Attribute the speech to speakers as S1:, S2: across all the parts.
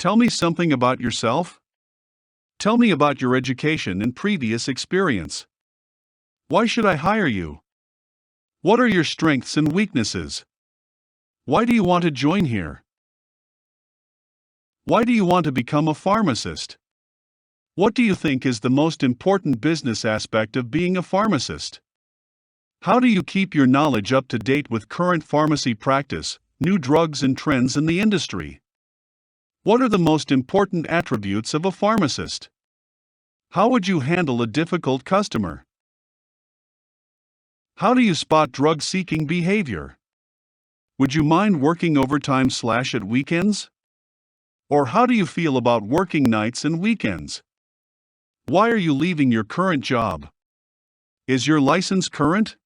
S1: Tell me something about yourself. Tell me about your education and previous experience. Why should I hire you? What are your strengths and weaknesses? Why do you want to join here? Why do you want to become a pharmacist? What do you think is the most important business aspect of being a pharmacist? How do you keep your knowledge up to date with current pharmacy practice, new drugs and trends in the industry? What are the most important attributes of a pharmacist? How would you handle a difficult customer? How do you spot drug-seeking behavior? Would you mind working overtime / at weekends? Or how do you feel about working nights and weekends? Why are you leaving your current job? Is your license current?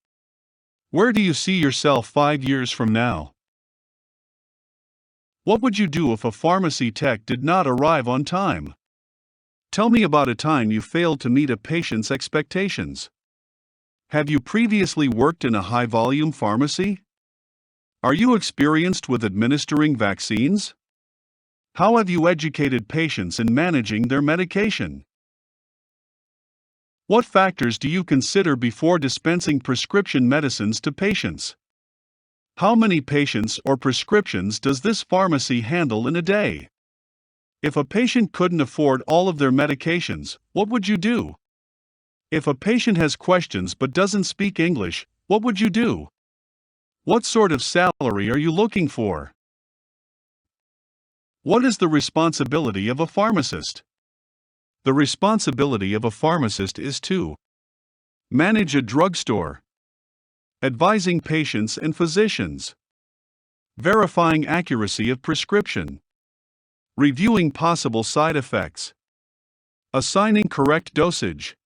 S1: Where do you see yourself 5 years from now? What would you do if a pharmacy tech did not arrive on time? Tell me about a time you failed to meet a patient's expectations. Have you previously worked in a high-volume pharmacy? Are you experienced with administering vaccines? How have you educated patients in managing their medication? What factors do you consider before dispensing prescription medicines to patients? How many patients or prescriptions does this pharmacy handle in a day? If a patient couldn't afford all of their medications, what would you do? If a patient has questions but doesn't speak English, what would you do? What sort of salary are you looking for? What is the responsibility of a pharmacist? The responsibility of a pharmacist is to manage a drugstore, advising patients and physicians, verifying accuracy of prescription, reviewing possible side effects, assigning correct dosage,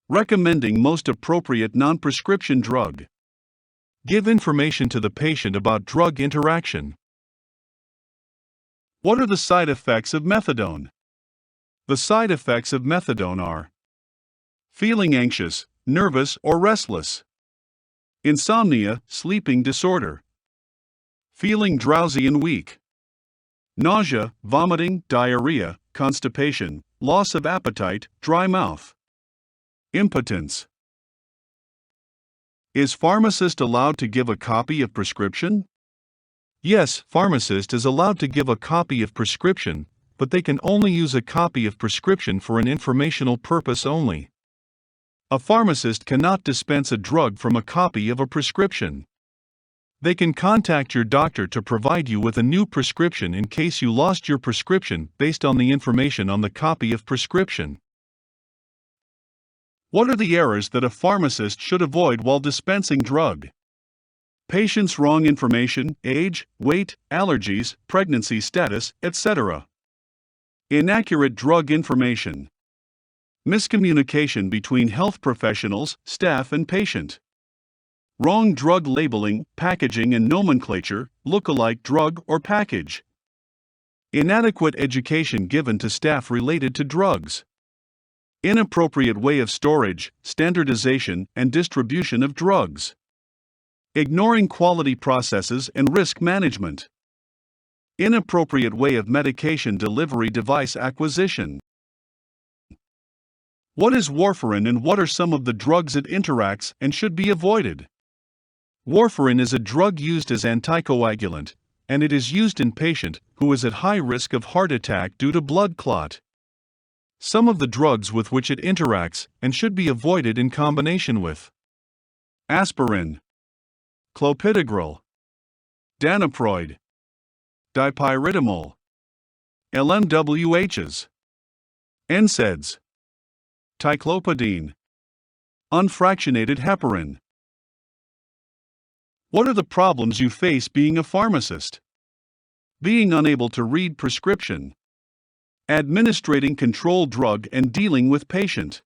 S1: recommending most appropriate non-prescription drug, give information to the patient about drug interaction. What are the side effects of methadone? The side effects of methadone are feeling anxious, nervous or restless, insomnia, sleeping disorder, feeling drowsy and weak, nausea, vomiting, diarrhea, constipation, loss of appetite, dry mouth, impotence. Is pharmacist allowed to give a copy of prescription? Yes, pharmacist is allowed to give a copy of prescription, but they can only use a copy of prescription for an informational purpose only. A pharmacist cannot dispense a drug from a copy of a prescription. They can contact your doctor to provide you with a new prescription in case you lost your prescription based on the information on the copy of prescription. What are the errors that a pharmacist should avoid while dispensing drug? Patient's wrong information, age, weight, allergies, pregnancy status, etc. Inaccurate drug information. Miscommunication between health professionals, staff and patient. Wrong drug labeling, packaging and nomenclature, look-alike drug or package. Inadequate education given to staff related to drugs. Inappropriate way of storage, standardization and distribution of drugs. Ignoring quality processes and risk management. Inappropriate way of medication delivery device acquisition. What is warfarin and what are some of the drugs it interacts and should be avoided? Warfarin is a drug used as anticoagulant, and it is used in patient who is at high risk of heart attack due to blood clot. Some of the drugs with which it interacts and should be avoided in combination with aspirin, clopidogrel, danoproid, dipyridamole, LMWHs, NSAIDs, ticlopidine, unfractionated heparin. What are the problems you face being a pharmacist? Being unable to read prescription, administrating controlled drug and dealing with patient.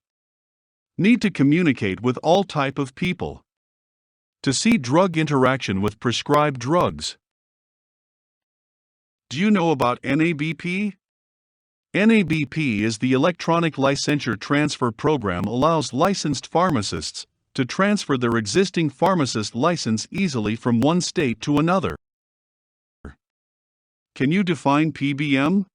S1: Need to communicate with all type of people. To see drug interaction with prescribed drugs. Do you know about NABP? NABP is the Electronic Licensure Transfer Program allows licensed pharmacists to transfer their existing pharmacist license easily from one state to another. Can you define PBM?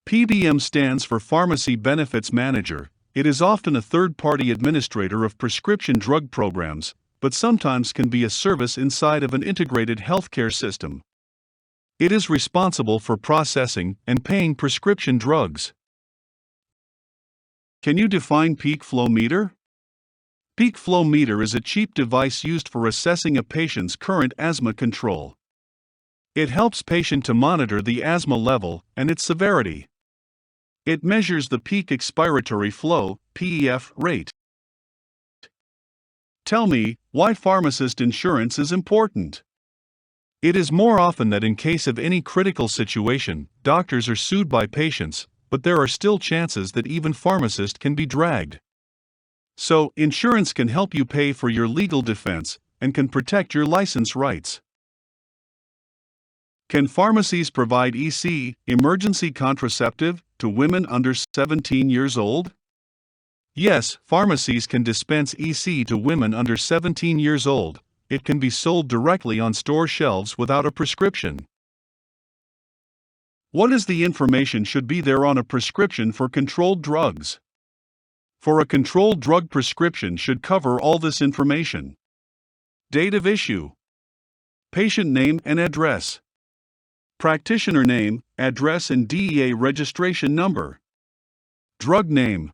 S1: PBM stands for Pharmacy Benefits Manager. It is often a third-party administrator of prescription drug programs, but sometimes can be a service inside of an integrated healthcare system. It is responsible for processing and paying prescription drugs. Can you define peak flow meter? Peak flow meter is a cheap device used for assessing a patient's current asthma control. It helps patient to monitor the asthma level and its severity. It measures the peak expiratory flow (PEF) rate. Tell me, why pharmacist insurance is important? It is more often that in case of any critical situation, doctors are sued by patients, but there are still chances that even pharmacist can be dragged. So, insurance can help you pay for your legal defense and can protect your license rights. Can pharmacies provide EC, emergency contraceptive, to women under 17 years old? Yes, pharmacies can dispense EC to women under 17 years old. It can be sold directly on store shelves without a prescription. What is the information should be there on a prescription for controlled drugs? For a controlled drug prescription should cover all this information. Date of issue. Patient name and address. Practitioner name, address and DEA registration number. Drug name.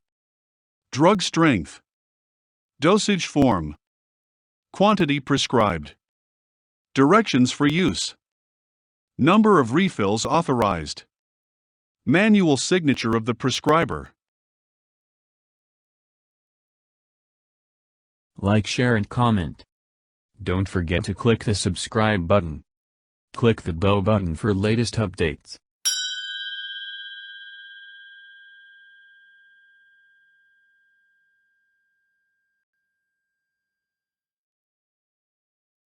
S1: Drug strength. Dosage form. Quantity prescribed. Directions for use. Number of refills authorized. Manual signature of the prescriber.
S2: Like, share and comment. Don't forget to click the subscribe button. Click the bell button for latest updates.